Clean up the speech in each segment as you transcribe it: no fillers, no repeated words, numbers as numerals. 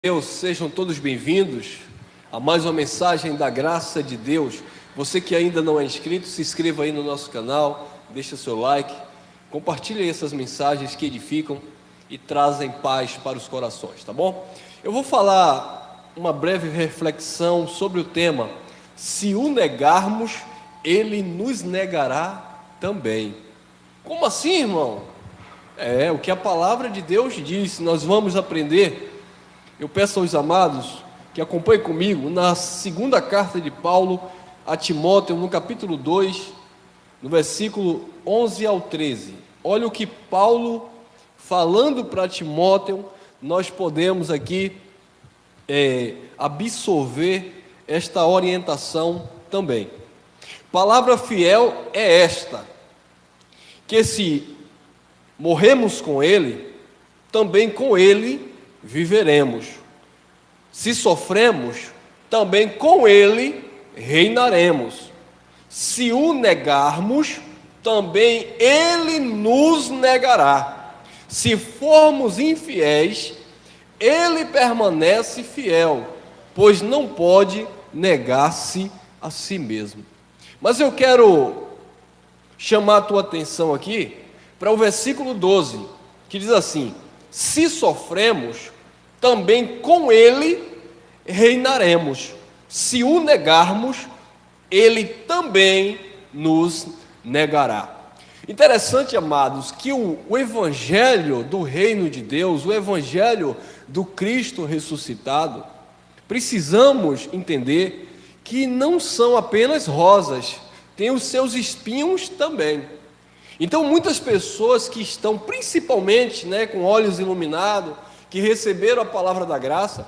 Deus, sejam todos bem-vindos a mais uma mensagem da graça de Deus. Você que ainda não é inscrito, se inscreva aí no nosso canal, deixa seu like, compartilhe aí essas mensagens que edificam e trazem paz para os corações, tá bom? Eu vou falar uma breve reflexão sobre o tema: se o negarmos, ele nos negará também. Como assim, irmão? É o que a palavra de Deus diz. Nós vamos aprender. Eu peço aos amados que acompanhem comigo na segunda carta de Paulo a Timóteo, no capítulo 2, no versículo 11 ao 13. Olha o que Paulo, falando para Timóteo, nós podemos aqui absorver esta orientação também. Palavra fiel é esta: que se morremos com Ele, também com Ele viveremos. Se sofremos, também com Ele reinaremos. Se o negarmos, também Ele nos negará. Se formos infiéis, Ele permanece fiel, pois não pode negar-se a si mesmo. Mas eu quero chamar a tua atenção aqui para o versículo 12, que diz assim: se sofremos, também com Ele reinaremos. Se o negarmos, Ele também nos negará. Interessante, amados, que o Evangelho do Reino de Deus, o Evangelho do Cristo ressuscitado, precisamos entender que não são apenas rosas, tem os seus espinhos também. Então, muitas pessoas que estão, principalmente, com olhos iluminados, que receberam a palavra da graça,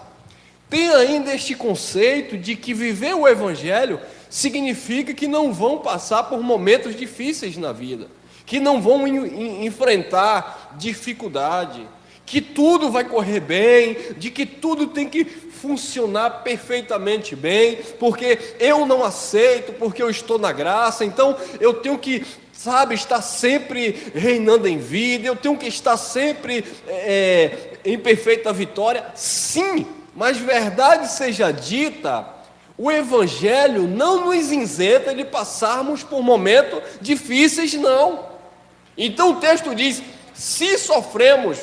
têm ainda este conceito de que viver o Evangelho significa que não vão passar por momentos difíceis na vida, que não vão enfrentar dificuldade, que tudo vai correr bem, de que tudo tem que funcionar perfeitamente bem, porque eu não aceito, porque eu estou na graça, então eu tenho que estar sempre reinando em vida, eu tenho que estar sempre em perfeita vitória. Sim, mas verdade seja dita, o Evangelho não nos isenta de passarmos por momentos difíceis, não. Então o texto diz: se sofremos,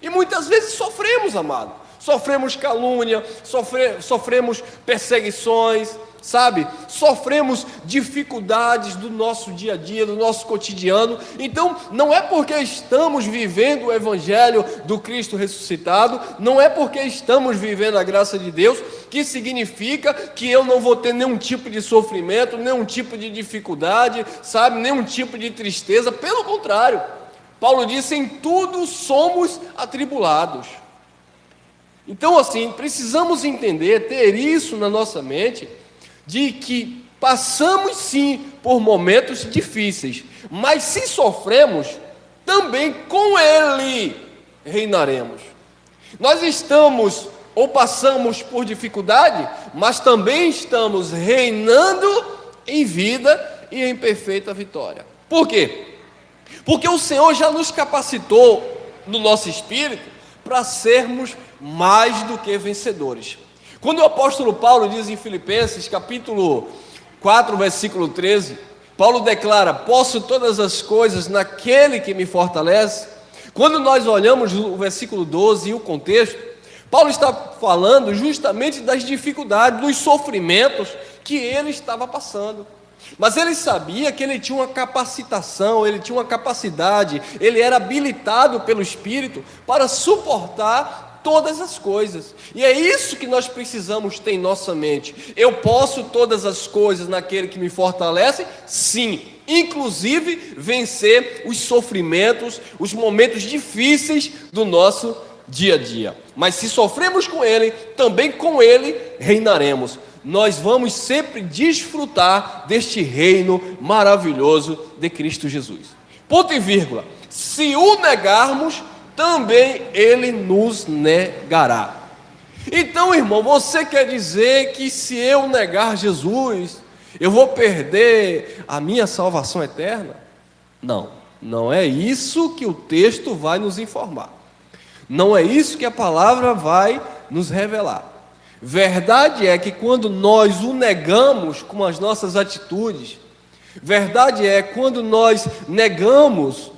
e muitas vezes sofremos, amado, sofremos calúnia, sofremos perseguições, sofremos dificuldades do nosso dia a dia, do nosso cotidiano. Então, não é porque estamos vivendo o Evangelho do Cristo ressuscitado, não é porque estamos vivendo a graça de Deus, que significa que eu não vou ter nenhum tipo de sofrimento, nenhum tipo de dificuldade, nenhum tipo de tristeza. Pelo contrário, Paulo disse: em tudo somos atribulados. Então, precisamos entender, ter isso na nossa mente, de que passamos sim por momentos difíceis, mas se sofremos, também com Ele reinaremos. Nós estamos ou passamos por dificuldade, mas também estamos reinando em vida e em perfeita vitória. Por quê? Porque o Senhor já nos capacitou no nosso espírito para sermos mais do que vencedores. Quando o apóstolo Paulo diz em Filipenses, capítulo 4, versículo 13, Paulo declara: posso todas as coisas naquele que me fortalece. Quando nós olhamos o versículo 12 e o contexto, Paulo está falando justamente das dificuldades, dos sofrimentos que ele estava passando. Mas ele sabia que ele tinha uma capacitação, ele tinha uma capacidade, ele era habilitado pelo Espírito para suportar todas as coisas. E é isso que nós precisamos ter em nossa mente. Eu posso todas as coisas naquele que me fortalece? Sim, inclusive vencer os sofrimentos, os momentos difíceis do nosso dia a dia. Mas se sofremos com Ele, também com Ele reinaremos. Nós vamos sempre desfrutar deste reino maravilhoso de Cristo Jesus. Ponto e vírgula. Se o negarmos, também Ele nos negará. Então, irmão, você quer dizer que se eu negar Jesus, eu vou perder a minha salvação eterna? Não, não é isso que o texto vai nos informar. Não é isso que a palavra vai nos revelar. Verdade é que quando nós o negamos com as nossas atitudes, verdade é quando nós negamos,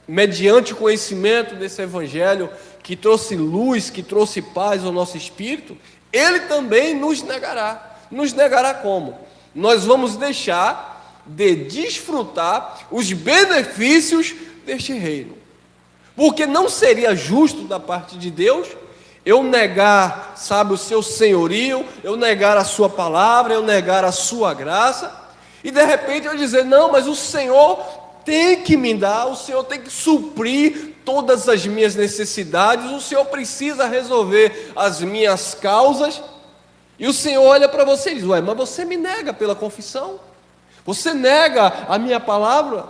mediante o conhecimento desse evangelho que trouxe luz, que trouxe paz ao nosso espírito, ele também nos negará. Nos negará como? Nós vamos deixar de desfrutar os benefícios deste reino. Porque não seria justo da parte de Deus eu negar, o seu senhorio, eu negar a sua palavra, eu negar a sua graça, e de repente eu dizer, não, mas o Senhor tem que me dar, o Senhor tem que suprir todas as minhas necessidades, o Senhor precisa resolver as minhas causas, e o Senhor olha para você e diz, mas você me nega pela confissão, você nega a minha palavra,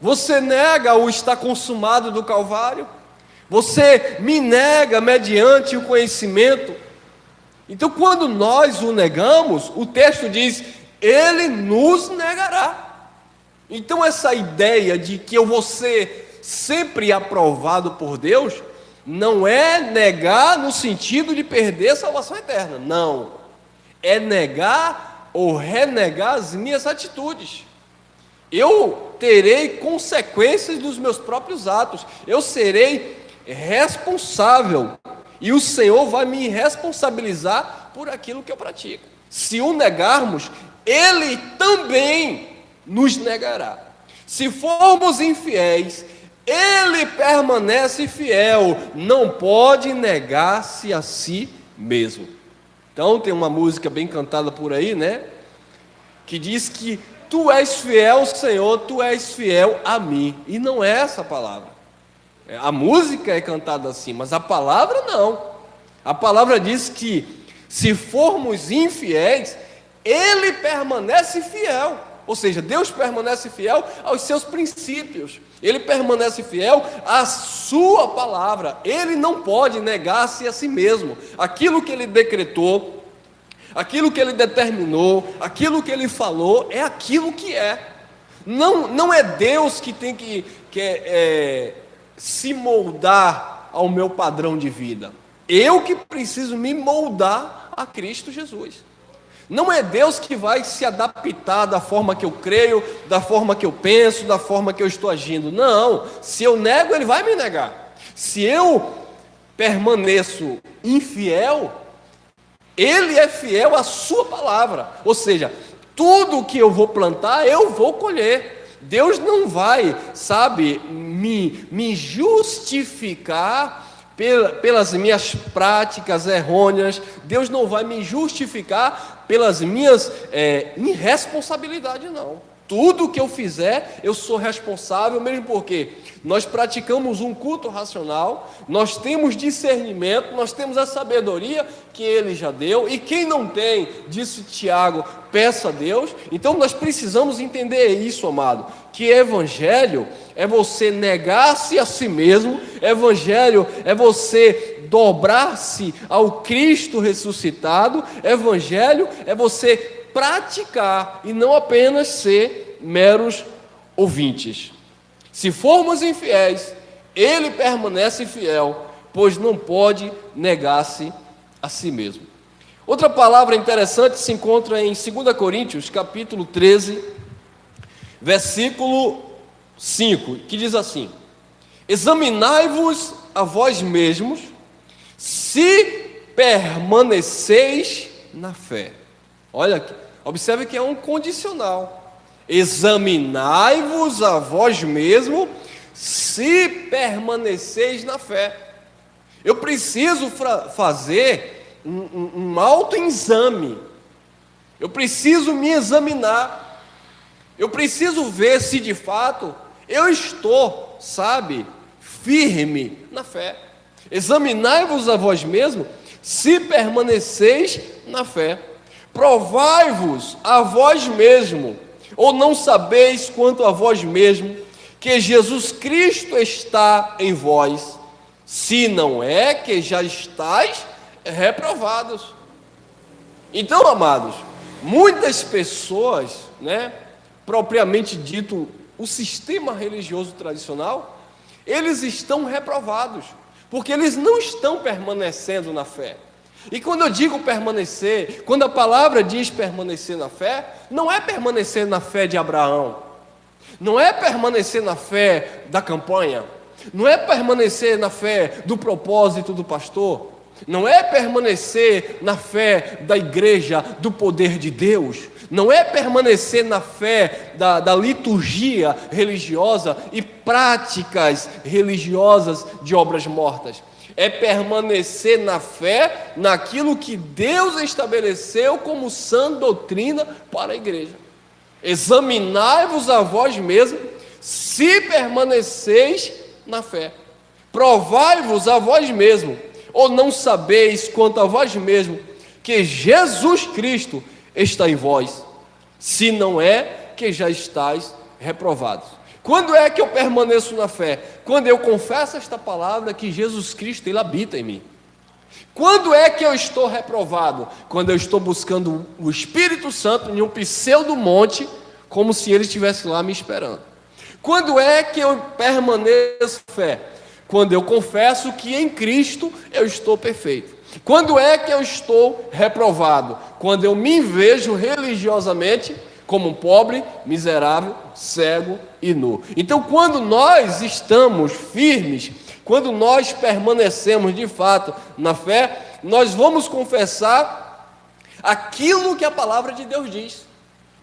você nega o está consumado do Calvário, você me nega mediante o conhecimento. Então, quando nós o negamos, o texto diz, ele nos negará. Então, essa ideia de que eu vou ser sempre aprovado por Deus, não é negar no sentido de perder a salvação eterna, não. É negar ou renegar as minhas atitudes. Eu terei consequências dos meus próprios atos, eu serei responsável, e o Senhor vai me responsabilizar por aquilo que eu pratico. Se o negarmos, Ele também nos negará. Se formos infiéis, Ele permanece fiel, não pode negar-se a si mesmo. Então tem uma música bem cantada por aí, que diz que Tu és fiel, Senhor, Tu és fiel a mim. E não é essa a palavra. A música é cantada assim, mas a palavra não. A palavra diz que se formos infiéis, Ele permanece fiel. Ou seja, Deus permanece fiel aos seus princípios. Ele permanece fiel à sua palavra. Ele não pode negar-se a si mesmo. Aquilo que Ele decretou, aquilo que Ele determinou, aquilo que Ele falou, é aquilo que é. Não é Deus que tem que se moldar ao meu padrão de vida. Eu que preciso me moldar a Cristo Jesus. Não é Deus que vai se adaptar da forma que eu creio, da forma que eu penso, da forma que eu estou agindo. Não, se eu nego, Ele vai me negar. Se eu permaneço infiel, Ele é fiel à sua palavra. Ou seja, tudo que eu vou plantar, eu vou colher. Deus não vai, me justificar pelas minhas práticas errôneas. Deus não vai me justificar pelas minhas irresponsabilidades, não. Tudo que eu fizer, eu sou responsável, mesmo porque nós praticamos um culto racional, nós temos discernimento, nós temos a sabedoria que Ele já deu, e quem não tem, disse Tiago, peça a Deus. Então nós precisamos entender isso, amado, que evangelho é você negar-se a si mesmo, evangelho é você dobrar-se ao Cristo ressuscitado, evangelho é você praticar e não apenas ser meros ouvintes. Se formos infiéis, Ele permanece fiel, pois não pode negar-se a si mesmo. Outra palavra interessante se encontra em 2 Coríntios, capítulo 13, versículo 5, que diz assim: examinai-vos a vós mesmos, se permaneceis na fé. Olha aqui, observe que é um condicional. Examinai-vos a vós mesmos, se permaneceis na fé. Eu preciso fazer um autoexame. Eu preciso me examinar. Eu preciso ver se de fato eu estou, firme na fé. Examinai-vos a vós mesmos, se permaneceis na fé. Provai-vos a vós mesmo, ou não sabeis quanto a vós mesmo, que Jesus Cristo está em vós, se não é que já estáis reprovados. Então, amados, muitas pessoas, propriamente dito, o sistema religioso tradicional, eles estão reprovados, porque eles não estão permanecendo na fé. E quando eu digo permanecer, quando a palavra diz permanecer na fé, não é permanecer na fé de Abraão, não é permanecer na fé da campanha, não é permanecer na fé do propósito do pastor, não é permanecer na fé da igreja, do poder de Deus, não é permanecer na fé da liturgia religiosa e práticas religiosas de obras mortas. É permanecer na fé naquilo que Deus estabeleceu como sã doutrina para a igreja. Examinai-vos a vós mesmos, se permaneceis na fé. Provai-vos a vós mesmos, ou não sabeis quanto a vós mesmos, que Jesus Cristo está em vós, se não é que já estáis reprovados. Quando é que eu permaneço na fé? Quando eu confesso esta palavra que Jesus Cristo, Ele habita em mim. Quando é que eu estou reprovado? Quando eu estou buscando o Espírito Santo em um pseudo monte, como se Ele estivesse lá me esperando. Quando é que eu permaneço na fé? Quando eu confesso que em Cristo eu estou perfeito. Quando é que eu estou reprovado? Quando eu me vejo religiosamente como um pobre, miserável, cego e nu. Então, quando nós estamos firmes, quando nós permanecemos de fato na fé, nós vamos confessar aquilo que a palavra de Deus diz,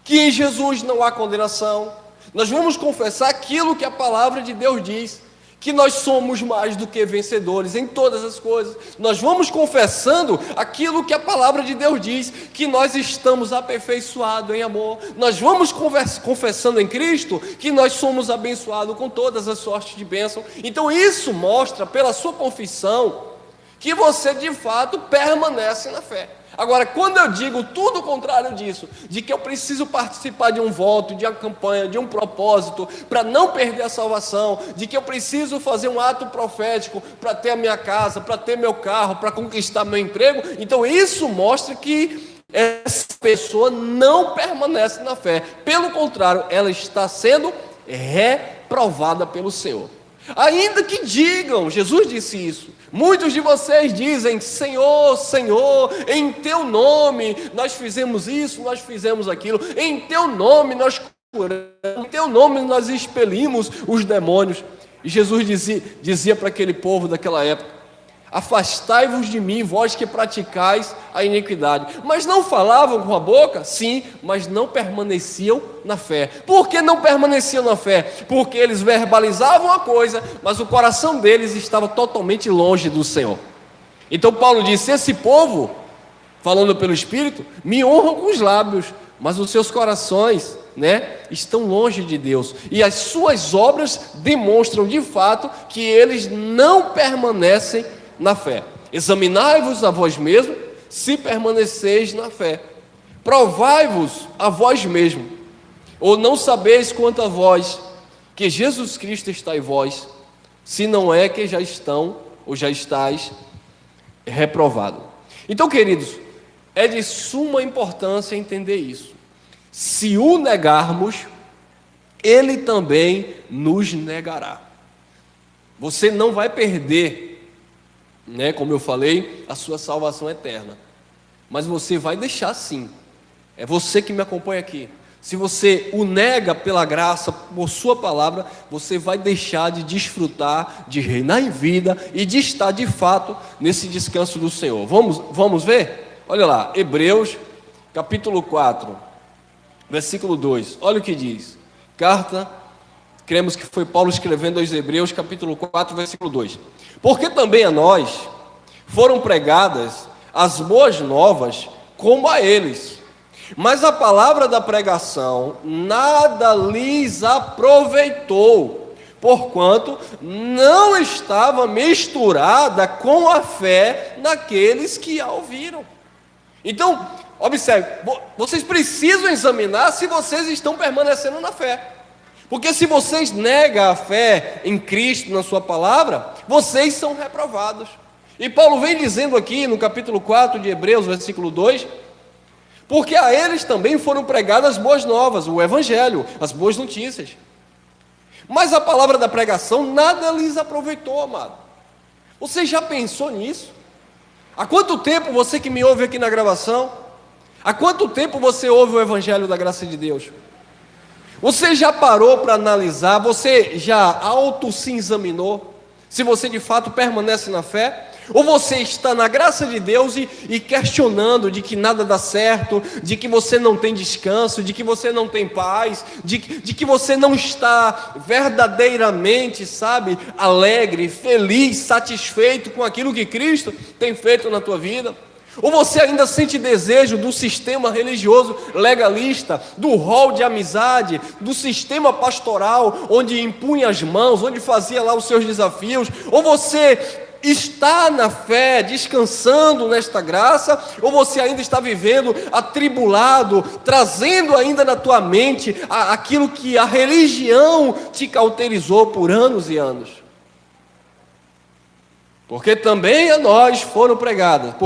que em Jesus não há condenação. Nós vamos confessar aquilo que a palavra de Deus diz, que nós somos mais do que vencedores em todas as coisas. Nós vamos confessando aquilo que a palavra de Deus diz, que nós estamos aperfeiçoados em amor. Nós vamos confessando em Cristo que nós somos abençoados com todas as sortes de bênção. Então isso mostra, pela sua confissão, que você de fato permanece na fé. Agora, quando eu digo tudo o contrário disso, de que eu preciso participar de um voto, de uma campanha, de um propósito, para não perder a salvação, de que eu preciso fazer um ato profético para ter a minha casa, para ter meu carro, para conquistar meu emprego, então isso mostra que essa pessoa não permanece na fé. Pelo contrário, ela está sendo reprovada pelo Senhor. Ainda que digam, Jesus disse isso, muitos de vocês dizem, Senhor, Senhor, em Teu nome nós fizemos isso, nós fizemos aquilo, em Teu nome nós curamos, em Teu nome nós expelimos os demônios. E Jesus dizia para aquele povo daquela época, afastai-vos de mim, vós que praticais a iniquidade. Mas não falavam com a boca? Sim, mas não permaneciam na fé. Por que não permaneciam na fé? Porque eles verbalizavam a coisa, mas o coração deles estava totalmente longe do Senhor. Então Paulo disse, esse povo, falando pelo Espírito, me honram com os lábios, mas os seus corações, estão longe de Deus. E as suas obras demonstram de fato que eles não permanecem na fé. Examinai-vos a vós mesmos, se permaneceis na fé. Provai-vos a vós mesmos, ou não sabeis quanto a vós, que Jesus Cristo está em vós, se não é que já estão, ou já estáis reprovados. Então, queridos, é de suma importância entender isso. Se o negarmos, Ele também nos negará. Você não vai perder, como eu falei, a sua salvação eterna, mas você vai deixar sim. É você que me acompanha aqui. Se você o nega pela graça, por sua palavra, você vai deixar de desfrutar, de reinar em vida e de estar de fato nesse descanso do Senhor. Vamos ver? Olha lá, Hebreus capítulo 4, versículo 2, olha o que diz. Carta, cremos que foi Paulo escrevendo aos Hebreus, capítulo 4, versículo 2. Porque também a nós foram pregadas as boas novas como a eles, mas a palavra da pregação nada lhes aproveitou, porquanto não estava misturada com a fé naqueles que a ouviram. Então, observe, vocês precisam examinar se vocês estão permanecendo na fé. Porque se vocês negam a fé em Cristo, na sua palavra, vocês são reprovados. E Paulo vem dizendo aqui no capítulo 4 de Hebreus, versículo 2, porque a eles também foram pregadas as boas novas, o evangelho, as boas notícias. Mas a palavra da pregação nada lhes aproveitou, amado. Você já pensou nisso? Há quanto tempo você que me ouve aqui na gravação, há quanto tempo você ouve o Evangelho da Graça de Deus? Você já parou para analisar, você já se examinou, se você de fato permanece na fé? Ou você está na graça de Deus e questionando de que nada dá certo, de que você não tem descanso, de que você não tem paz, de que você não está verdadeiramente, sabe, alegre, feliz, satisfeito com aquilo que Cristo tem feito na tua vida? Ou você ainda sente desejo do sistema religioso legalista, do rol de amizade, do sistema pastoral, onde impunha as mãos, onde fazia lá os seus desafios? Ou você está na fé, descansando nesta graça, ou você ainda está vivendo atribulado, trazendo ainda na tua mente aquilo que a religião te cauterizou por anos e anos? Porque também a nós foram pregadas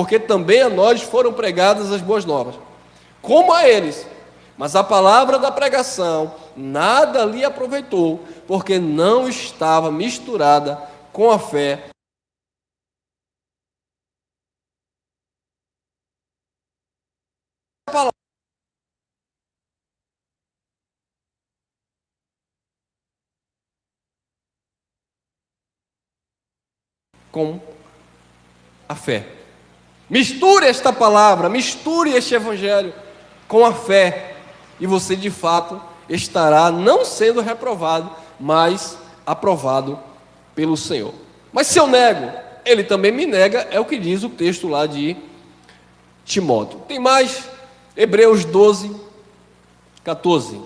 as boas novas, como a eles. Mas a palavra da pregação nada lhe aproveitou, porque não estava misturada com a fé. Com a fé. Misture esta palavra, misture este evangelho com a fé, e você de fato estará não sendo reprovado, mas aprovado pelo Senhor. Mas se eu nego, ele também me nega, é o que diz o texto lá de Timóteo. Tem mais, Hebreus 12, 14.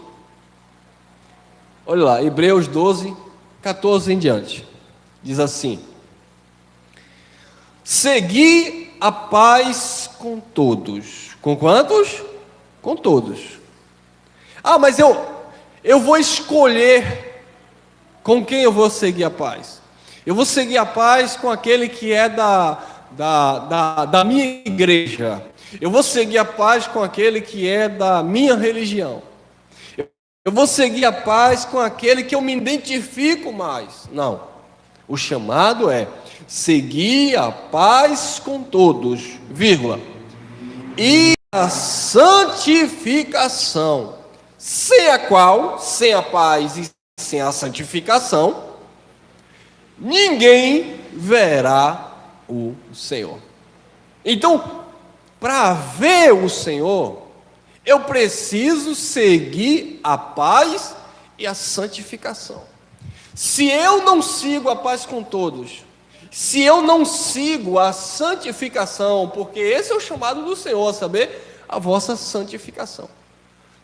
Olha lá, Hebreus 12, 14 em diante. Diz assim: segui a paz com todos. Com quantos? Com todos. Ah, mas eu vou escolher com quem eu vou seguir a paz. Eu vou seguir a paz com aquele que é da minha igreja. Eu vou seguir a paz com aquele que é da minha religião. Eu vou seguir a paz com aquele que eu me identifico mais. Não. O chamado é seguir a paz com todos, vírgula, e a santificação, sem a qual, sem a paz e sem a santificação, ninguém verá o Senhor. Então, para ver o Senhor, eu preciso seguir a paz e a santificação. Se eu não sigo a paz com todos, se eu não sigo a santificação, porque esse é o chamado do Senhor, a saber, a vossa santificação.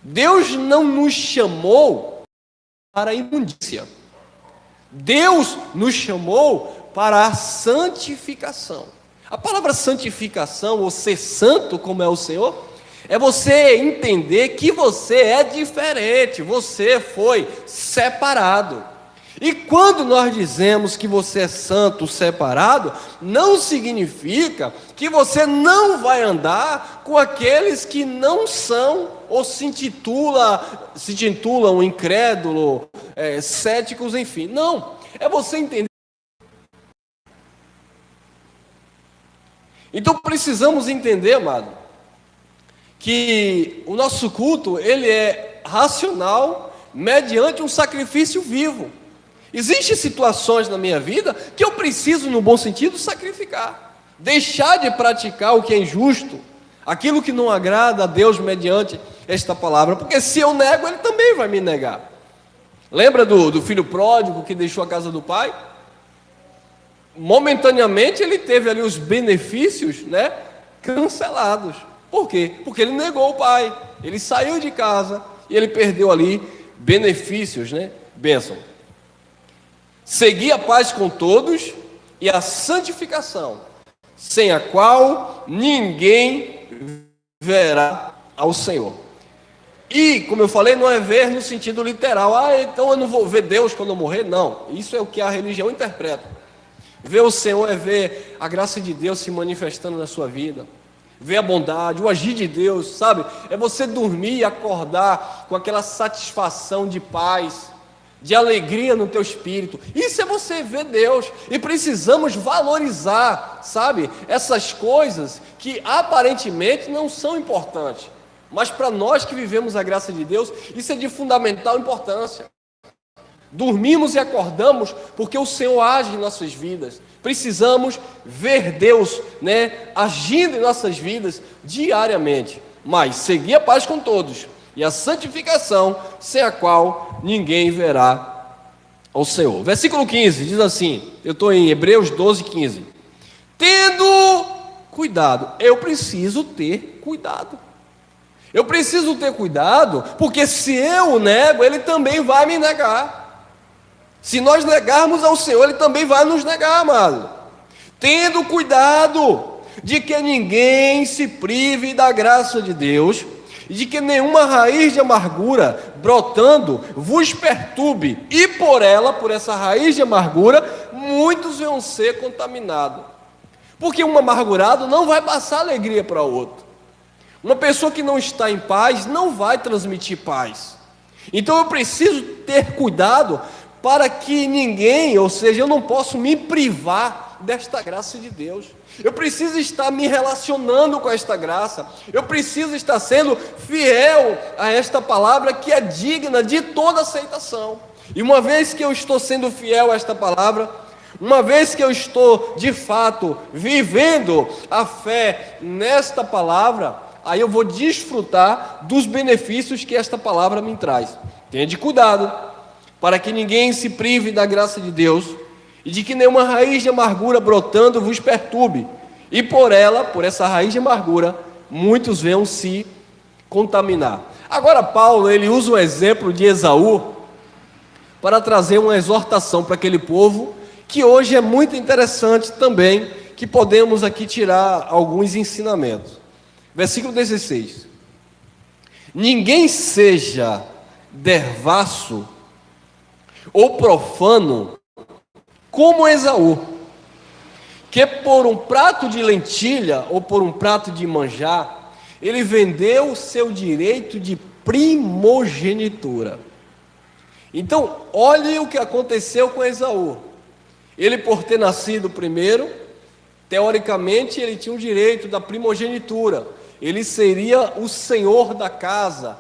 Deus não nos chamou para a imundícia. Deus nos chamou para a santificação. A palavra santificação, ou ser santo como é o Senhor, é você entender que você é diferente, você foi separado. E quando nós dizemos que você é santo, separado, não significa que você não vai andar com aqueles que não são, ou se intitulam incrédulo, céticos, enfim. Não, é você entender. Então precisamos entender, amado, que o nosso culto, ele é racional mediante um sacrifício vivo. Existem situações na minha vida que eu preciso, no bom sentido, sacrificar, deixar de praticar o que é injusto, aquilo que não agrada a Deus mediante esta palavra, porque se eu nego, Ele também vai me negar. Lembra do filho pródigo que deixou a casa do pai? Momentaneamente ele teve ali os benefícios, cancelados. Por quê? Porque ele negou o pai, ele saiu de casa e ele perdeu ali benefícios, bênção. Seguir a paz com todos e a santificação, sem a qual ninguém verá ao Senhor. E, como eu falei, não é ver no sentido literal. Então eu não vou ver Deus quando eu morrer. Não, isso é o que a religião interpreta. Ver o Senhor é ver a graça de Deus se manifestando na sua vida, ver a bondade, o agir de Deus, sabe? É você dormir e acordar com aquela satisfação de paz, de alegria no teu espírito. Isso é você ver Deus. E precisamos valorizar, sabe, essas coisas que aparentemente não são importantes. Mas para nós que vivemos a graça de Deus, isso é de fundamental importância. Dormimos e acordamos porque o Senhor age em nossas vidas. Precisamos ver Deus, agindo em nossas vidas diariamente. Mas seguir a paz com todos e a santificação, sem a qual ninguém verá ao Senhor. Versículo 15 diz assim, eu estou em Hebreus 12, 15. Tendo cuidado, eu preciso ter cuidado. Eu preciso ter cuidado, porque se eu o nego, Ele também vai me negar. Se nós negarmos ao Senhor, Ele também vai nos negar, amado. Tendo cuidado de que ninguém se prive da graça de Deus, e de que nenhuma raiz de amargura brotando vos perturbe, e por essa raiz de amargura, muitos vão ser contaminados. Porque um amargurado não vai passar alegria para outro. Uma pessoa que não está em paz não vai transmitir paz. Então eu preciso ter cuidado para que ninguém, ou seja, eu não posso me privar desta graça de Deus. Eu preciso estar me relacionando com esta graça. Eu preciso estar sendo fiel a esta palavra que é digna de toda aceitação. E uma vez que eu estou sendo fiel a esta palavra, uma vez que eu estou de fato vivendo a fé nesta palavra, aí eu vou desfrutar dos benefícios que esta palavra me traz. Tenha de cuidado para que ninguém se prive da graça de Deus, e de que nenhuma raiz de amargura brotando vos perturbe, e por essa raiz de amargura, muitos venham se contaminar. Agora Paulo, ele usa o exemplo de Esaú, para trazer uma exortação para aquele povo, que hoje é muito interessante também, que podemos aqui tirar alguns ensinamentos. Versículo 16. Ninguém seja devasso ou profano como Esaú, que por um prato de lentilha ou por um prato de manjar, ele vendeu o seu direito de primogenitura. Então, olhe o que aconteceu com Esaú. Ele, por ter nascido primeiro, teoricamente ele tinha o direito da primogenitura. Ele seria o senhor da casa,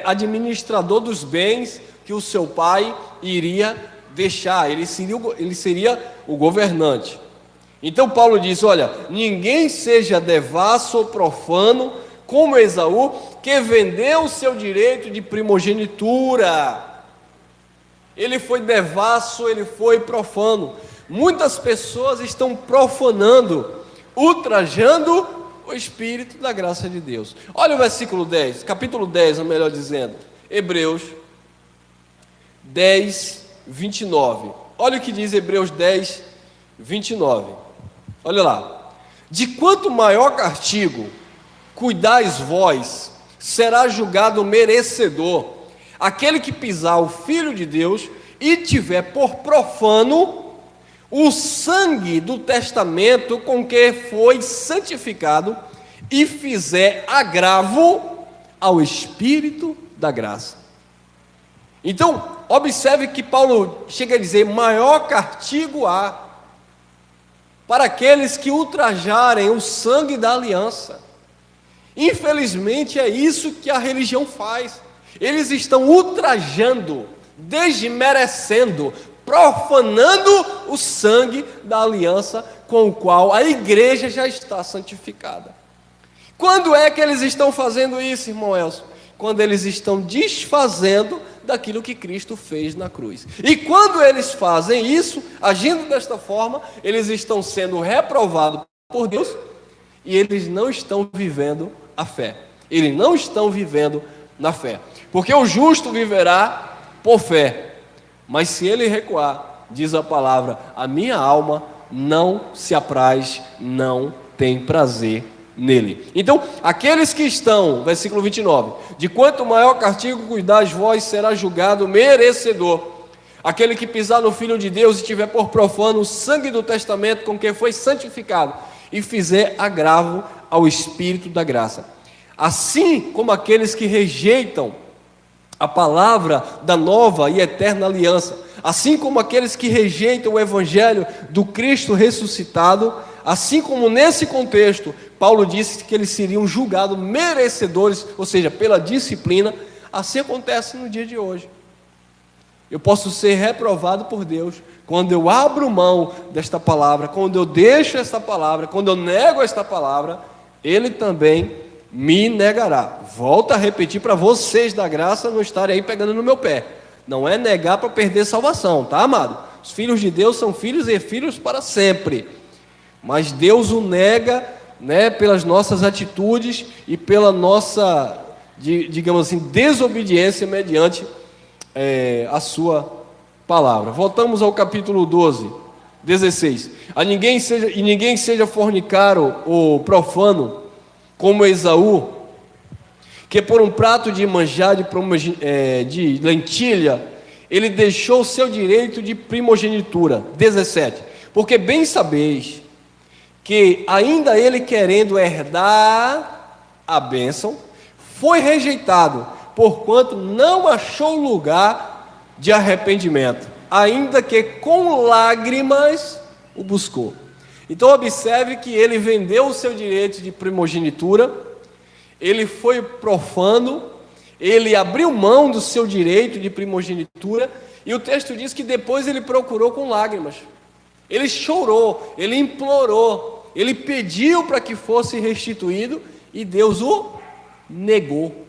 administrador dos bens que o seu pai iria deixar. Ele seria o governante. Então Paulo diz, olha, ninguém seja devasso ou profano como Esaú, que vendeu o seu direito de primogenitura. Ele foi devasso, ele foi profano. Muitas pessoas estão profanando, ultrajando o Espírito da graça de Deus. Olha o versículo 10, capítulo 10, melhor dizendo, Hebreus 10, 29. Olha o que diz Hebreus 10, 29. Olha lá. De quanto maior castigo cuidais vós, será julgado merecedor aquele que pisar o Filho de Deus e tiver por profano o sangue do testamento com que foi santificado e fizer agravo ao Espírito da graça. Então, observe que Paulo chega a dizer, maior castigo há para aqueles que ultrajarem o sangue da aliança. Infelizmente é isso que a religião faz. Eles estão ultrajando, desmerecendo, profanando o sangue da aliança com o qual a igreja já está santificada. Quando é que eles estão fazendo isso, irmão Elcio? Quando eles estão desfazendo daquilo que Cristo fez na cruz. E quando eles fazem isso, agindo desta forma, eles estão sendo reprovados por Deus e eles não estão vivendo a fé. Eles não estão vivendo na fé. Porque o justo viverá por fé. Mas se ele recuar, diz a palavra, a minha alma não se apraz, não tem prazer nele. Então, aqueles que estão, versículo 29, de quanto maior castigo cuidais vós, será julgado merecedor. Aquele que pisar no Filho de Deus e tiver por profano o sangue do testamento com que foi santificado e fizer agravo ao Espírito da graça. Assim como aqueles que rejeitam a palavra da nova e eterna aliança. Assim como aqueles que rejeitam o evangelho do Cristo ressuscitado, assim como nesse contexto, Paulo disse que eles seriam julgados merecedores, ou seja, pela disciplina, assim acontece no dia de hoje. Eu posso ser reprovado por Deus quando eu abro mão desta palavra, quando eu deixo esta palavra, quando eu nego esta palavra, Ele também me negará. Volto a repetir para vocês da graça não estarem aí pegando no meu pé. Não é negar para perder salvação, tá, amado? Os filhos de Deus são filhos e filhos para sempre. Mas Deus o nega, né, pelas nossas atitudes e pela nossa, digamos assim, desobediência mediante a sua palavra. Voltamos ao capítulo 12, 16. Ninguém seja fornicário ou profano, como Esaú, que por um prato de manjar de lentilha, ele deixou o seu direito de primogenitura. 17. Porque bem sabeis que ainda ele querendo herdar a bênção, foi rejeitado, porquanto não achou lugar de arrependimento, ainda que com lágrimas o buscou. Então observe que ele vendeu o seu direito de primogenitura, ele foi profano, ele abriu mão do seu direito de primogenitura, e o texto diz que depois ele procurou com lágrimas, ele chorou, ele implorou, ele pediu para que fosse restituído, e Deus o negou.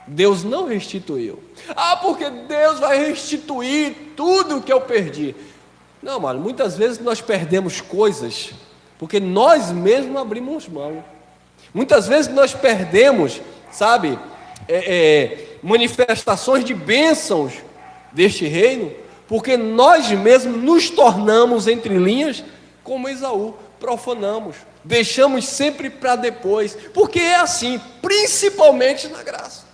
Deus não restituiu. Porque Deus vai restituir tudo o que eu perdi. Não, mano, muitas vezes nós perdemos coisas porque nós mesmos abrimos mão. Muitas vezes nós perdemos, sabe, manifestações de bênçãos deste reino, porque nós mesmos nos tornamos, entre linhas, como Esaú, profanamos, deixamos sempre para depois, porque é assim, principalmente na graça.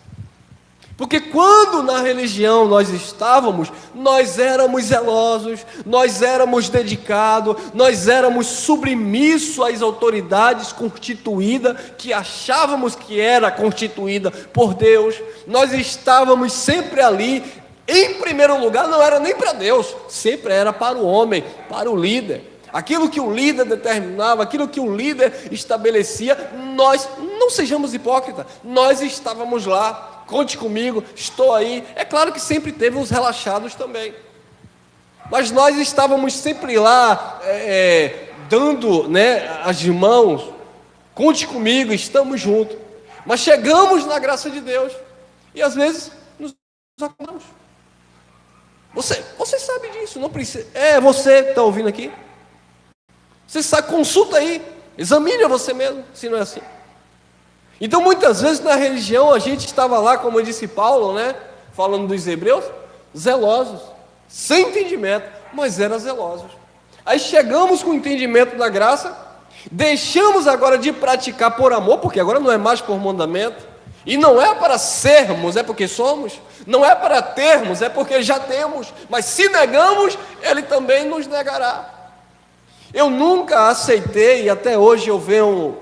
Porque quando na religião nós estávamos, nós éramos zelosos, nós éramos dedicados, nós éramos submissos às autoridades constituídas, que achávamos que era constituída por Deus, nós estávamos sempre ali, em primeiro lugar, não era nem para Deus, sempre era para o homem, para o líder. Aquilo que o líder determinava, aquilo que o líder estabelecia, nós, não sejamos hipócritas, nós estávamos lá. Conte comigo, estou aí. É claro que sempre teve uns relaxados também, mas nós estávamos sempre lá, dando, né, as mãos. Conte comigo, estamos juntos. Mas chegamos na graça de Deus e às vezes nos acomodamos. Você sabe disso, não precisa. Você está ouvindo aqui? Você sabe, consulta aí, examine a você mesmo, se não é assim. Então, muitas vezes na religião a gente estava lá, como disse Paulo, né, falando dos hebreus, zelosos, sem entendimento, mas eram zelosos. Aí chegamos com o entendimento da graça, deixamos agora de praticar por amor, porque agora não é mais por mandamento, e não é para sermos, é porque somos, não é para termos, é porque já temos, mas se negamos, Ele também nos negará. Eu nunca aceitei, e até hoje eu venho,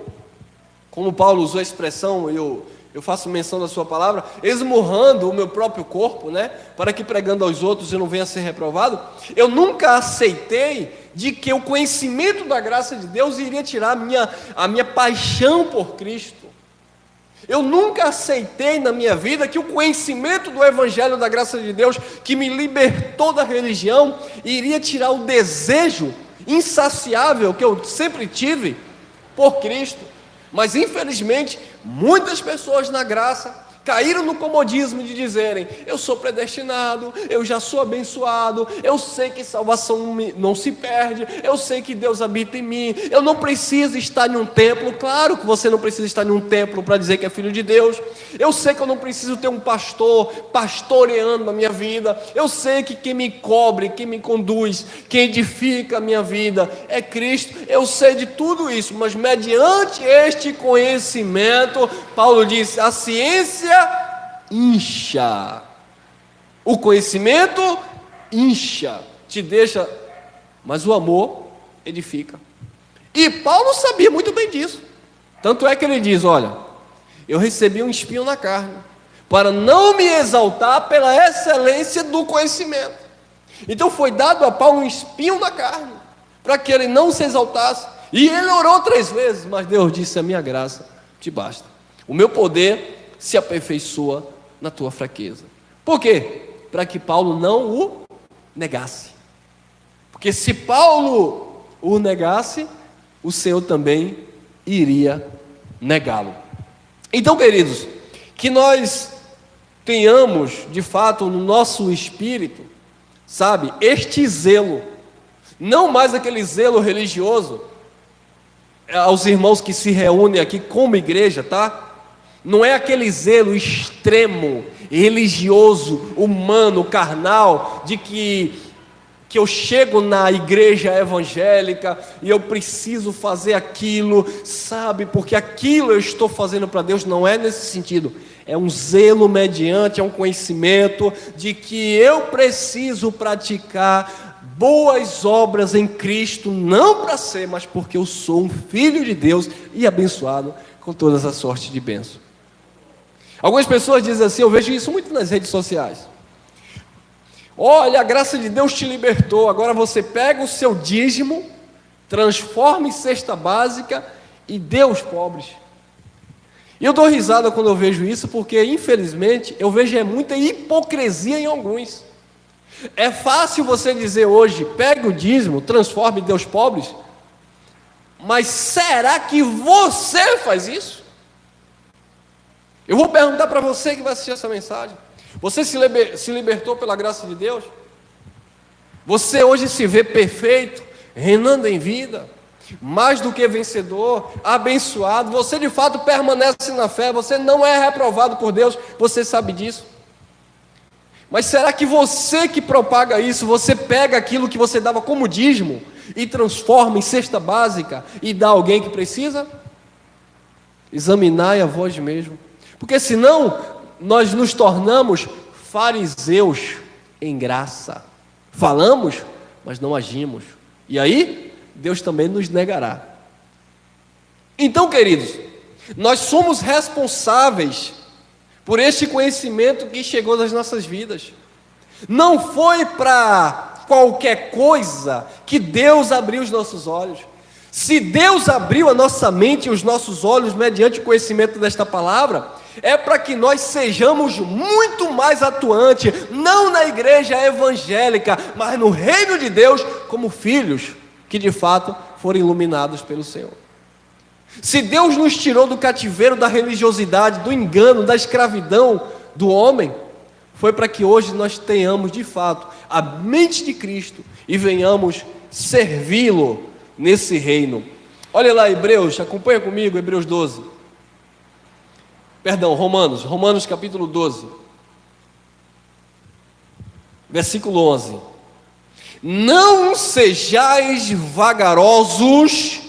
como Paulo usou a expressão, eu faço menção da sua palavra, esmurrando o meu próprio corpo, né, para que pregando aos outros eu não venha a ser reprovado. Eu nunca aceitei de que o conhecimento da graça de Deus iria tirar a minha paixão por Cristo. Eu nunca aceitei na minha vida que o conhecimento do Evangelho da graça de Deus, que me libertou da religião, iria tirar o desejo insaciável que eu sempre tive por Cristo. Mas infelizmente, muitas pessoas na graça caíram no comodismo de dizerem: eu sou predestinado, eu já sou abençoado, eu sei que salvação não se perde, eu sei que Deus habita em mim, eu não preciso estar em um templo. Claro que você não precisa estar em um templo para dizer que é filho de Deus. Eu sei que eu não preciso ter um pastor pastoreando a minha vida. Eu sei que quem me cobre, quem me conduz, quem edifica a minha vida é Cristo. Eu sei de tudo isso, mas mediante este conhecimento, Paulo diz, a ciência incha, o conhecimento incha, te deixa, mas o amor edifica. E Paulo sabia muito bem disso, tanto é que ele diz: olha, eu recebi um espinho na carne, para não me exaltar pela excelência do conhecimento. Então foi dado a Paulo um espinho na carne, para que ele não se exaltasse. E ele orou 3 vezes, mas Deus disse: a minha graça te basta. O meu poder se aperfeiçoa na tua fraqueza. Por quê? Para que Paulo não o negasse. Porque se Paulo o negasse, o Senhor também iria negá-lo. Então, queridos, que nós tenhamos, de fato, no nosso espírito, sabe, este zelo, não mais aquele zelo religioso, aos irmãos que se reúnem aqui como igreja, tá? Não é aquele zelo extremo, religioso, humano, carnal, de que eu chego na igreja evangélica e eu preciso fazer aquilo, sabe, porque aquilo eu estou fazendo para Deus. Não é nesse sentido. É um zelo mediante, é um conhecimento de que eu preciso praticar boas obras em Cristo, não para ser, mas porque eu sou um filho de Deus e abençoado com todas as sortes de bênção. Algumas pessoas dizem assim, eu vejo isso muito nas redes sociais: olha, a graça de Deus te libertou, agora você pega o seu dízimo, transforma em cesta básica e dê aos pobres. E eu dou risada quando eu vejo isso, porque infelizmente eu vejo muita hipocrisia em alguns. É fácil você dizer hoje: pegue o dízimo, transforme e dê aos pobres, mas será que você faz isso? Eu vou perguntar para você que vai assistir essa mensagem: você se libertou pela graça de Deus? Você hoje se vê perfeito, reinando em vida, mais do que vencedor, abençoado? Você de fato permanece na fé, você não é reprovado por Deus, você sabe disso. Mas será que você que propaga isso, você pega aquilo que você dava como dízimo e transforma em cesta básica e dá a alguém que precisa? Examinai a vós mesmo, porque senão nós nos tornamos fariseus em graça. Falamos, mas não agimos. E aí, Deus também nos negará. Então, queridos, nós somos responsáveis por este conhecimento que chegou nas nossas vidas. Não foi para qualquer coisa que Deus abriu os nossos olhos. Se Deus abriu a nossa mente e os nossos olhos mediante o conhecimento desta palavra, é para que nós sejamos muito mais atuantes, não na igreja evangélica, mas no reino de Deus, como filhos que de fato foram iluminados pelo Senhor. Se Deus nos tirou do cativeiro da religiosidade, do engano, da escravidão do homem, foi para que hoje nós tenhamos de fato a mente de Cristo e venhamos servi-lo nesse reino. Olha lá Hebreus, acompanha comigo, Hebreus 12. Perdão, Romanos capítulo 12, versículo 11. Não sejais vagarosos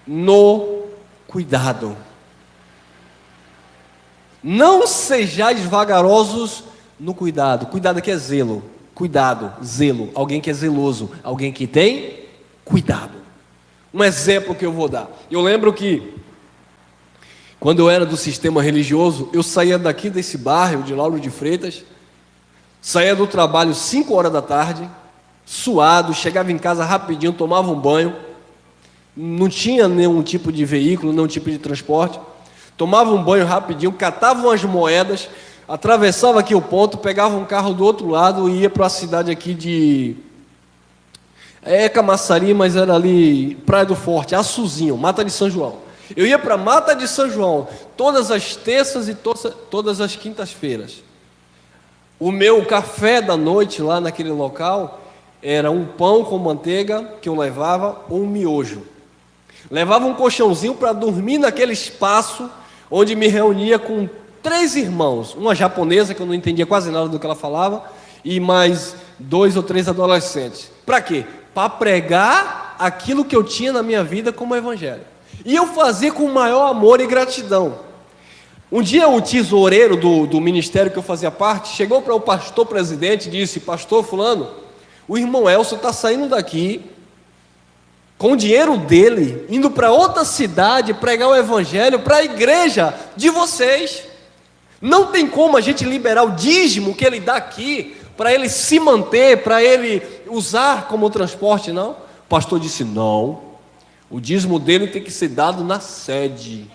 no cuidado. Não sejais vagarosos no cuidado. Cuidado aqui é zelo. Cuidado, zelo. Alguém que é zeloso. Alguém que tem cuidado. Um exemplo que eu vou dar. Eu lembro que quando eu era do sistema religioso, eu saía daqui desse bairro de Lauro de Freitas, saía do trabalho 5 horas da tarde, suado, chegava em casa rapidinho, tomava um banho, não tinha nenhum tipo de veículo, nenhum tipo de transporte, tomava um banho rapidinho, catava umas moedas, atravessava aqui o ponto, pegava um carro do outro lado e ia para a cidade aqui de Camaçari, mas era ali Praia do Forte, Açuzinho, Mata de São João. Eu ia para Mata de São João todas as terças e todas as quintas-feiras. O meu café da noite lá naquele local era um pão com manteiga que eu levava, ou um miojo. Levava um colchãozinho para dormir naquele espaço onde me reunia com 3 irmãos, uma japonesa que eu não entendia quase nada do que ela falava, e mais 2 ou 3 adolescentes. Para quê? Para pregar aquilo que eu tinha na minha vida como evangelho. E eu fazia com o maior amor e gratidão. Um dia o tesoureiro do ministério que eu fazia parte chegou para o pastor presidente e disse: pastor fulano, o irmão Elcio está saindo daqui com o dinheiro dele, indo para outra cidade pregar o evangelho para a igreja de vocês. Não tem como a gente liberar o dízimo que ele dá aqui, para ele se manter, para ele usar como transporte, não. O pastor disse, não, o dízimo dele tem que ser dado na sede.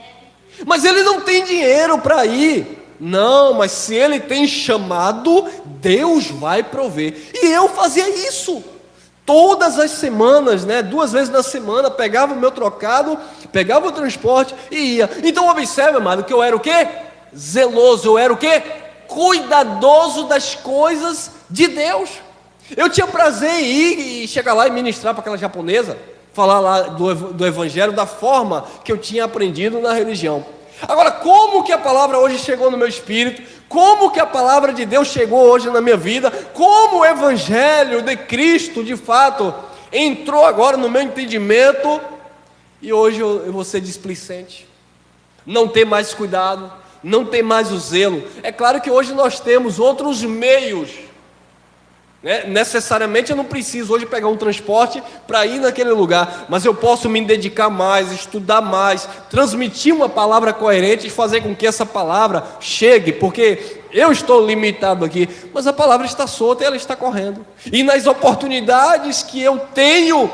Mas ele não tem dinheiro para ir. Não, mas se ele tem chamado, Deus vai prover. E eu fazia isso todas as semanas, 2 vezes na semana, pegava o meu trocado, pegava o transporte e ia. Então observe, amado, que eu era o quê? Zeloso. Eu era o quê? Cuidadoso das coisas de Deus. Eu tinha prazer em ir e chegar lá e ministrar para aquela japonesa, falar lá do evangelho da forma que eu tinha aprendido na religião. Agora, como que a palavra hoje chegou no meu espírito? Como que a palavra de Deus chegou hoje na minha vida? Como o evangelho de Cristo, de fato, entrou agora no meu entendimento? E hoje eu vou ser displicente, não ter mais cuidado, não ter mais o zelo. É claro que hoje nós temos outros meios, necessariamente eu não preciso hoje pegar um transporte para ir naquele lugar, mas eu posso me dedicar mais, estudar mais, transmitir uma palavra coerente e fazer com que essa palavra chegue, porque eu estou limitado aqui, mas a palavra está solta e ela está correndo, e nas oportunidades que eu tenho,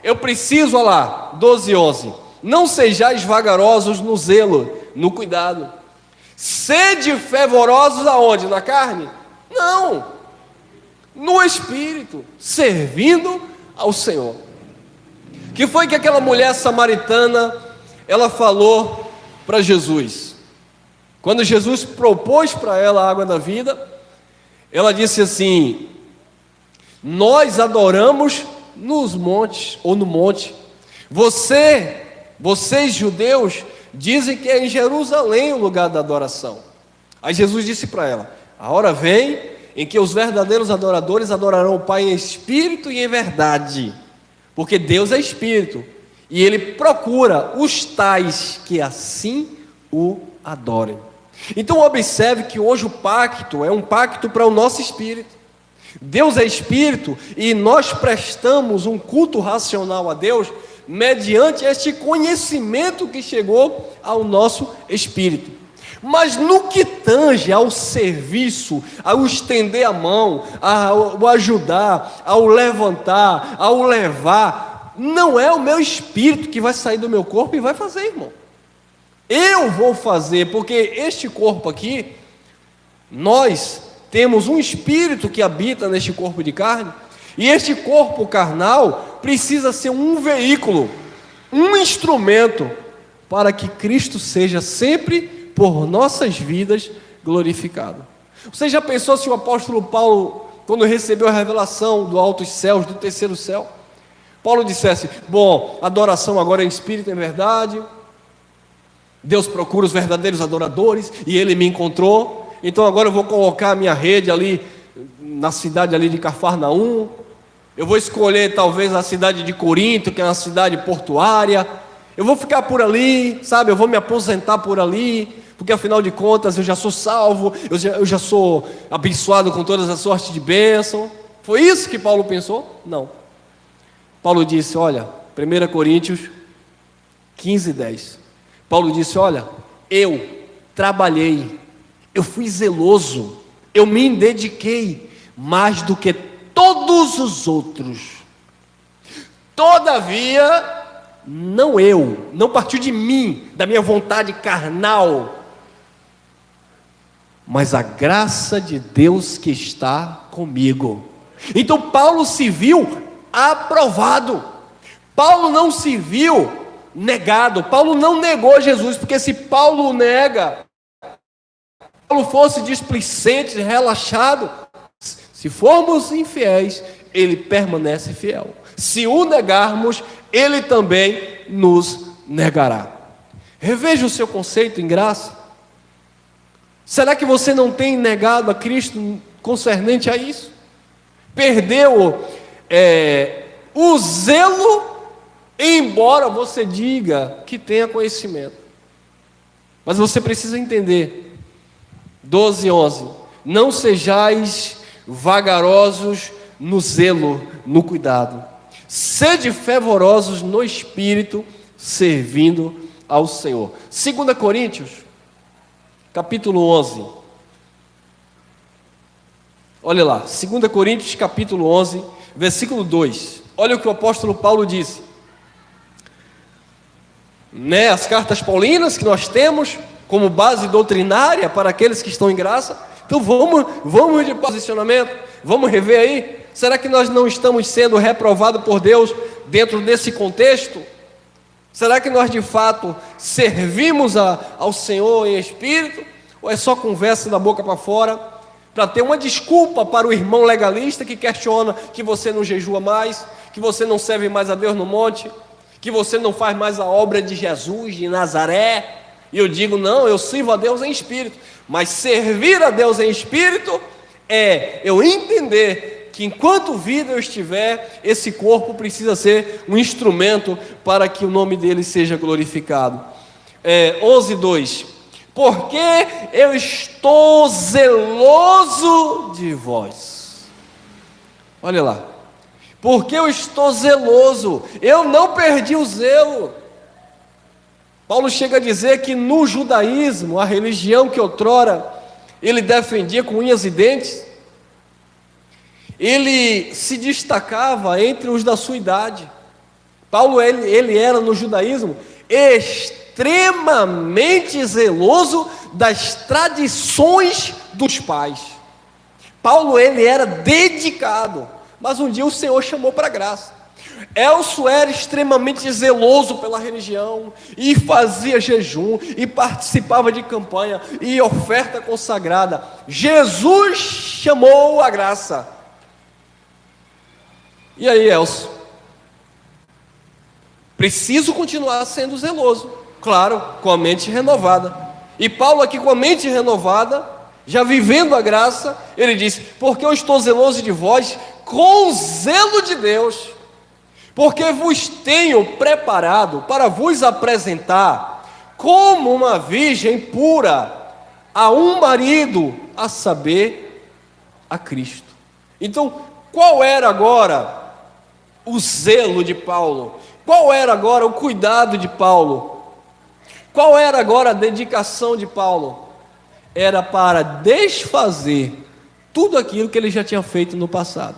eu preciso, olha lá, 12:11, não sejais vagarosos no zelo, no cuidado, sede fervorosos aonde? Na carne? Não, no Espírito, servindo ao Senhor. Que foi que aquela mulher samaritana, ela falou para Jesus? Quando Jesus propôs para ela a água da vida, ela disse assim: nós adoramos nos montes, ou no monte. Vocês judeus, dizem que é em Jerusalém o lugar da adoração. Aí Jesus disse para ela: a hora vem em que os verdadeiros adoradores adorarão o Pai em espírito e em verdade, porque Deus é espírito, e Ele procura os tais que assim o adorem. Então observe que hoje o pacto é um pacto para o nosso espírito. Deus é espírito, e nós prestamos um culto racional a Deus, mediante este conhecimento que chegou ao nosso espírito. Mas no que tange ao serviço, ao estender a mão, ao ajudar, ao levantar, ao levar, não é o meu espírito que vai sair do meu corpo e vai fazer, irmão. Eu vou fazer, porque este corpo aqui, nós temos um espírito que habita neste corpo de carne, e este corpo carnal precisa ser um veículo, um instrumento, para que Cristo seja sempre por nossas vidas glorificado. Você já pensou se o apóstolo Paulo, quando recebeu a revelação do altos céus, do terceiro céu, Paulo dissesse: bom, adoração agora é em espírito e em verdade, Deus procura os verdadeiros adoradores, e Ele me encontrou, então agora eu vou colocar a minha rede ali, na cidade ali de Cafarnaum, eu vou escolher talvez a cidade de Corinto, que é uma cidade portuária, eu vou ficar por ali, sabe, eu vou me aposentar por ali, porque afinal de contas eu já sou salvo, eu já sou abençoado com todas as sortes de bênção. Foi isso que Paulo pensou? Não. Paulo disse, olha, 1 Coríntios 15:10. Paulo disse, olha, eu trabalhei, eu fui zeloso, eu me dediquei mais do que todos os outros. Todavia, não partiu de mim, da minha vontade carnal, mas a graça de Deus que está comigo. Então Paulo se viu aprovado. Paulo não se viu negado. Paulo não negou Jesus, porque se Paulo nega, Paulo fosse displicente, relaxado, se formos infiéis, ele permanece fiel. Se o negarmos, ele também nos negará. Reveja o seu conceito em graça. Será que você não tem negado a Cristo concernente a isso? Perdeu o zelo, embora você diga que tenha conhecimento. Mas você precisa entender. 12:11. Não sejais vagarosos no zelo, no cuidado. Sede fervorosos no espírito, servindo ao Senhor. 2 Coríntios capítulo 11. Olha lá, 2 Coríntios, capítulo 11, versículo 2. Olha o que o apóstolo Paulo disse. As cartas paulinas que nós temos como base doutrinária para aqueles que estão em graça. Então vamos de posicionamento, vamos rever aí. Será que nós não estamos sendo reprovados por Deus dentro desse contexto? Será que nós de fato servimos ao Senhor em espírito? Ou é só conversa da boca para fora, para ter uma desculpa para o irmão legalista que questiona que você não jejua mais, que você não serve mais a Deus no monte, que você não faz mais a obra de Jesus, de Nazaré? E eu digo, não, eu sirvo a Deus em espírito. Mas servir a Deus em espírito é eu entender que enquanto vida eu estiver, esse corpo precisa ser um instrumento para que o nome dele seja glorificado. 11:2. Porque eu estou zeloso de vós. Olha lá. Porque eu estou zeloso, eu não perdi o zelo. Paulo chega a dizer que no judaísmo, a religião que outrora ele defendia com unhas e dentes, ele se destacava entre os da sua idade. Paulo, ele era no judaísmo extremamente zeloso das tradições dos pais. Paulo, ele era dedicado, mas um dia o Senhor chamou para a graça. Elcio era extremamente zeloso pela religião, e fazia jejum, e participava de campanha, e oferta consagrada. Jesus chamou a graça. E aí, Elcio? Preciso continuar sendo zeloso, claro, com a mente renovada. E Paulo aqui com a mente renovada, já vivendo a graça, ele diz, porque eu estou zeloso de vós, com o zelo de Deus, porque vos tenho preparado para vos apresentar como uma virgem pura a um marido, a saber, a Cristo. Então, qual era agora o zelo de Paulo? Qual era agora o cuidado de Paulo? Qual era agora a dedicação de Paulo? Era para desfazer tudo aquilo que ele já tinha feito no passado.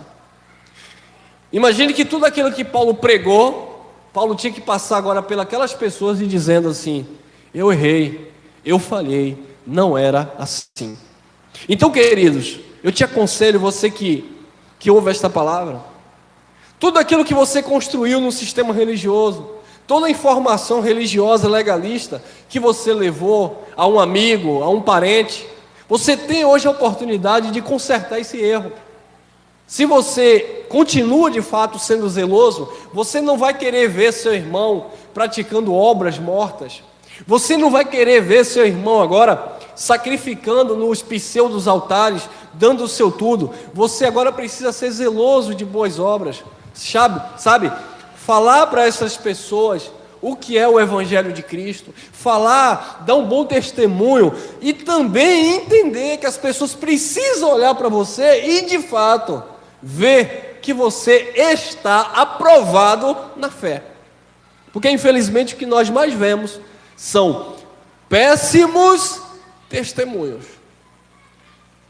Imagine que tudo aquilo que Paulo pregou, Paulo tinha que passar agora pelas pessoas e dizendo assim: eu errei, eu falhei, não era assim. Então, queridos, eu te aconselho, você que ouve esta palavra, tudo aquilo que você construiu no sistema religioso, toda a informação religiosa legalista que você levou a um amigo, a um parente, você tem hoje a oportunidade de consertar esse erro. Se você continua de fato sendo zeloso, você não vai querer ver seu irmão praticando obras mortas. Você não vai querer ver seu irmão agora sacrificando nos pseudos altares, dando o seu tudo. Você agora precisa ser zeloso de boas obras. Sabe? Falar para essas pessoas o que é o Evangelho de Cristo, dar um bom testemunho e também entender que as pessoas precisam olhar para você e de fato ver que você está aprovado na fé. Porque infelizmente o que nós mais vemos são péssimos testemunhos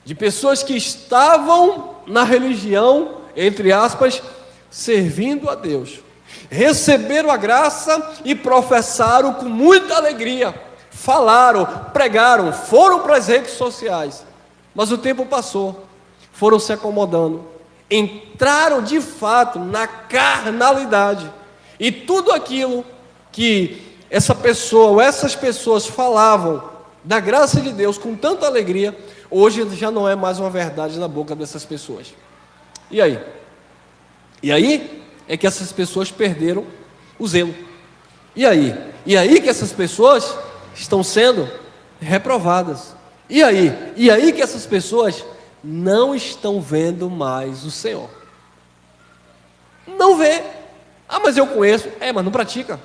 de pessoas que estavam na religião, entre aspas, servindo a Deus, receberam a graça e professaram com muita alegria, falaram, pregaram, foram para as redes sociais, mas o tempo passou, foram se acomodando, entraram de fato na carnalidade, e tudo aquilo que essa pessoa ou essas pessoas falavam da graça de Deus com tanta alegria, hoje já não é mais uma verdade na boca dessas pessoas. E aí? E aí é que essas pessoas perderam o zelo. E aí? E aí que essas pessoas estão sendo reprovadas. E aí? E aí que essas pessoas não estão vendo mais o Senhor. Não vê. Ah, mas eu conheço. Mas não pratica.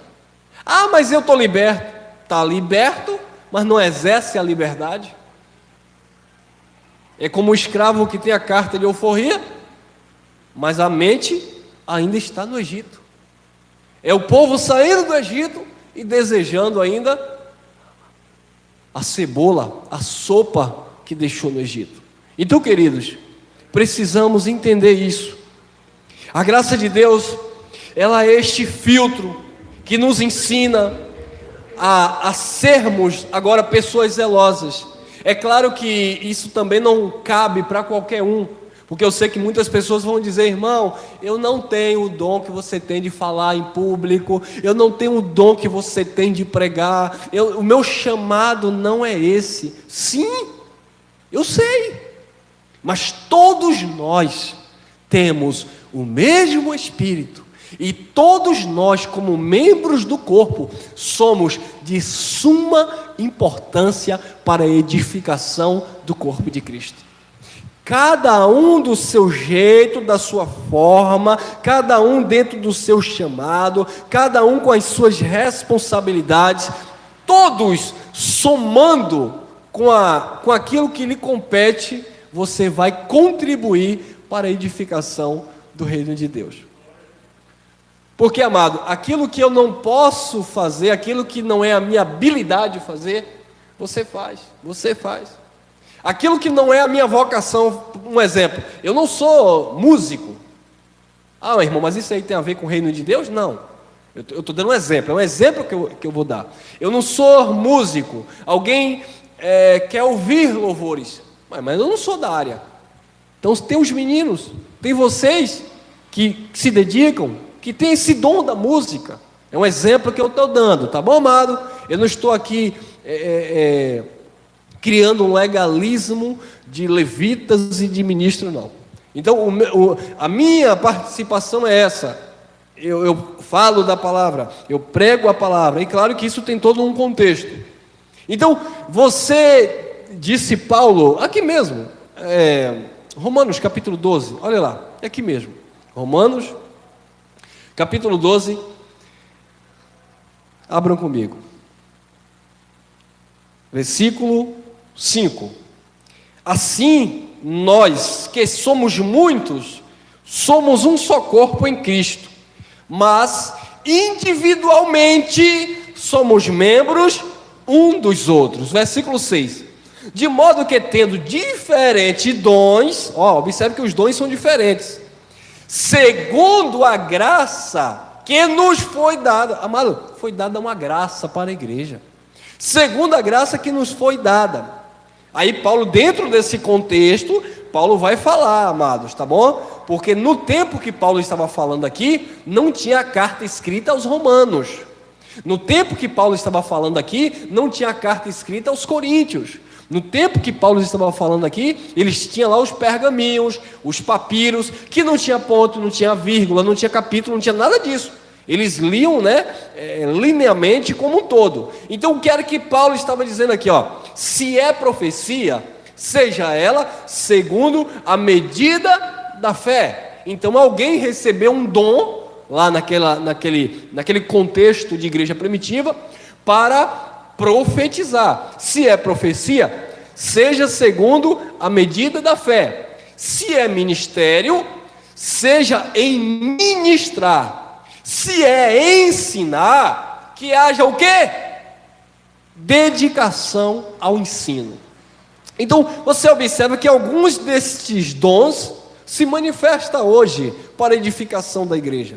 Ah, mas eu estou liberto. Está liberto, mas não exerce a liberdade. É como o escravo que tem a carta de alforria, mas a mente ainda está no Egito. É o povo saindo do Egito e desejando ainda a cebola, a sopa que deixou no Egito. Então, queridos, precisamos entender isso. A graça de Deus, ela é este filtro que nos ensina a sermos agora pessoas zelosas. É claro que isso também não cabe para qualquer um, porque eu sei que muitas pessoas vão dizer: irmão, eu não tenho o dom que você tem de falar em público, eu não tenho o dom que você tem de pregar, o meu chamado não é esse. Sim, eu sei, mas todos nós temos o mesmo Espírito, e todos nós, como membros do corpo, somos de suma importância para a edificação do corpo de Cristo. Cada um do seu jeito, da sua forma, cada um dentro do seu chamado, cada um com as suas responsabilidades, todos somando com aquilo que lhe compete, você vai contribuir para a edificação do reino de Deus. Porque, amado, aquilo que eu não posso fazer, aquilo que não é a minha habilidade de fazer, você faz. Aquilo que não é a minha vocação, um exemplo, eu não sou músico. Ah, meu irmão, mas isso aí tem a ver com o reino de Deus? Não, eu estou dando um exemplo, é um exemplo que eu vou dar. Eu não sou músico, alguém quer ouvir louvores, mas eu não sou da área. Então tem os meninos, tem vocês que se dedicam, que tem esse dom da música. É um exemplo que eu estou dando, tá bom, amado? Eu não estou aqui criando um legalismo de levitas e de ministros, não. Então, a minha participação é essa. Eu falo da palavra, eu prego a palavra, e claro que isso tem todo um contexto. Então, você, disse Paulo, aqui mesmo, Romanos capítulo 12, olha lá, é aqui mesmo, Romanos capítulo 12, abram comigo, versículo 5. Assim, nós que somos muitos, somos um só corpo em Cristo, mas individualmente somos membros um dos outros. Versículo 6. De modo que, tendo diferentes dons, observe que os dons são diferentes, segundo a graça que nos foi dada. Amado, foi dada uma graça para a igreja, segundo a graça que nos foi dada. Aí Paulo, dentro desse contexto, Paulo vai falar, amados, tá bom? Porque no tempo que Paulo estava falando aqui, não tinha a carta escrita aos romanos. No tempo que Paulo estava falando aqui, não tinha a carta escrita aos coríntios. No tempo que Paulo estava falando aqui, eles tinham lá os pergaminhos, os papiros, que não tinha ponto, não tinha vírgula, não tinha capítulo, não tinha nada disso. Eles liam, linearmente como um todo. Então, o que era que Paulo estava dizendo aqui, se é profecia, seja ela segundo a medida da fé. Então, alguém recebeu um dom, lá naquele contexto de igreja primitiva, para profetizar. Se é profecia, seja segundo a medida da fé. Se é ministério, seja em ministrar. Se é ensinar, que haja o quê? Dedicação ao ensino. Então, você observa que alguns destes dons se manifestam hoje para a edificação da igreja.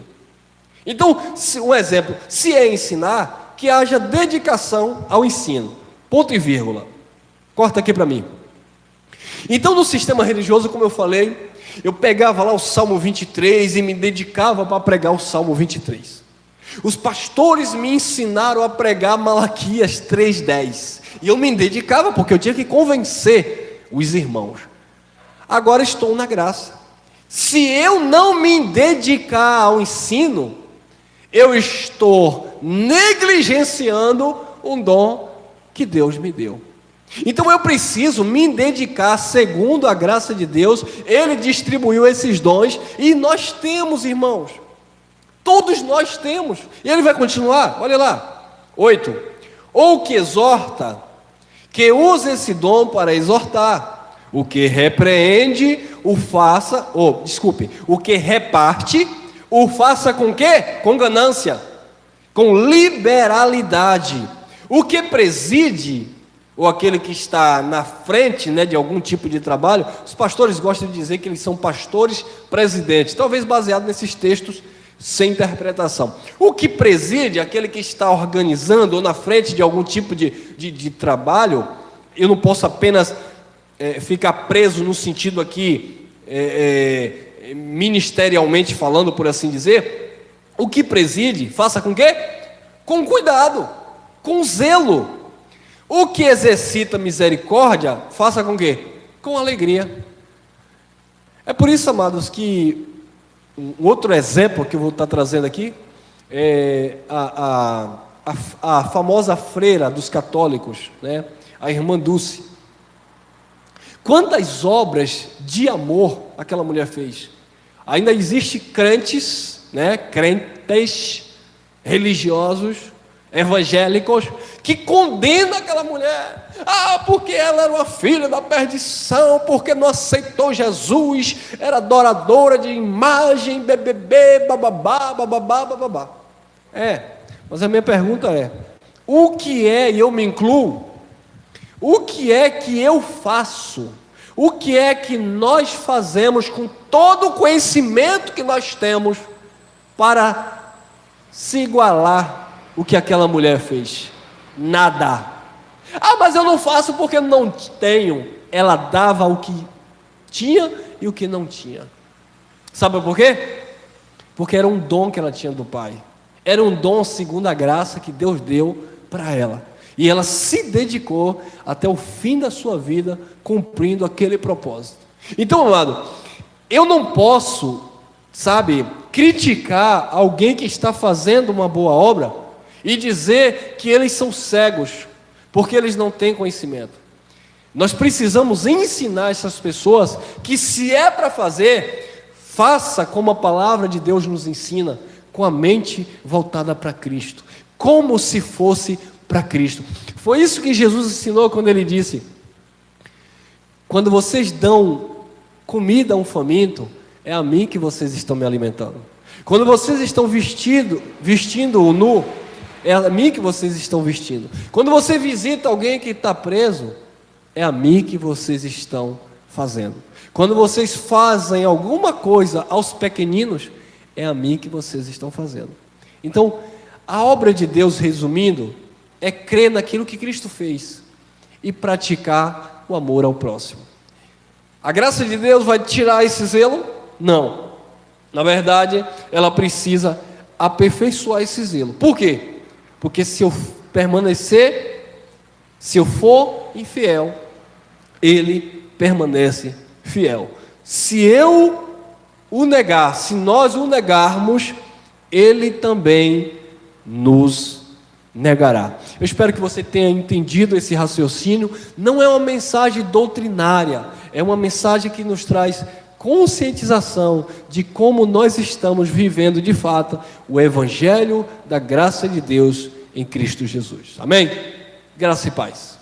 Então, um exemplo, se é ensinar, que haja dedicação ao ensino. Ponto e vírgula. Corta aqui para mim. Então, no sistema religioso, como eu falei, eu pegava lá o Salmo 23 e me dedicava para pregar o Salmo 23. Os pastores me ensinaram a pregar Malaquias 3:10. E eu me dedicava porque eu tinha que convencer os irmãos. Agora estou na graça. Se eu não me dedicar ao ensino, eu estou negligenciando um dom que Deus me deu. Então eu preciso me dedicar segundo a graça de Deus. Ele distribuiu esses dons e nós temos, irmãos, todos nós temos. E ele vai continuar, olha lá, 8. Ou que exorta, que use esse dom para exortar. O que repreende, o que reparte, o faça com quê? Com ganância, com liberalidade. O que preside, ou aquele que está na frente, né, de algum tipo de trabalho. Os pastores gostam de dizer que eles são pastores presidentes, talvez baseado nesses textos sem interpretação. O que preside, aquele que está organizando ou na frente de algum tipo de trabalho, eu não posso apenas ficar preso no sentido aqui, ministerialmente falando, por assim dizer. O que preside, faça com quê? Com cuidado, com zelo. O que exercita misericórdia, faça com quê? Com alegria. É por isso, amados, que um outro exemplo que eu vou estar trazendo aqui é a famosa freira dos católicos, né? A irmã Dulce. Quantas obras de amor aquela mulher fez? Ainda existe crentes, né? Crentes religiosos, evangélicos, que condenam aquela mulher. Porque ela era uma filha da perdição, porque não aceitou Jesus, era adoradora de imagem, bababá, bababá, bababá. Mas a minha pergunta é: o que é, e eu me incluo, o que é que eu faço? O que é que nós fazemos com todo o conhecimento que nós temos para se igualar o que aquela mulher fez? Nada. Mas eu não faço porque não tenho. Ela dava o que tinha e o que não tinha. Sabe por quê? Porque era um dom que ela tinha do Pai. Era um dom segundo a graça que Deus deu para ela. E ela se dedicou até o fim da sua vida cumprindo aquele propósito. Então, amado, eu não posso, criticar alguém que está fazendo uma boa obra e dizer que eles são cegos, porque eles não têm conhecimento. Nós precisamos ensinar essas pessoas que, se é para fazer, faça como a palavra de Deus nos ensina, com a mente voltada para Cristo, como se fosse para Cristo. Foi isso que Jesus ensinou quando ele disse: quando vocês dão comida a um faminto, é a mim que vocês estão me alimentando. Quando vocês estão vestindo o nu, é a mim que vocês estão vestindo. Quando você visita alguém que está preso, é a mim que vocês estão fazendo. Quando vocês fazem alguma coisa aos pequeninos, é a mim que vocês estão fazendo. Então, a obra de Deus, resumindo, é crer naquilo que Cristo fez e praticar o amor ao próximo. A graça de Deus vai tirar esse zelo? Não. Na verdade, ela precisa aperfeiçoar esse zelo. Por quê? Porque se eu permanecer, se eu for infiel, ele permanece fiel. Se eu o negar, se nós o negarmos, ele também nos negará. Eu espero que você tenha entendido esse raciocínio. Não é uma mensagem doutrinária, é uma mensagem que nos traz conscientização de como nós estamos vivendo de fato o Evangelho da graça de Deus em Cristo Jesus. Amém? Graça e paz.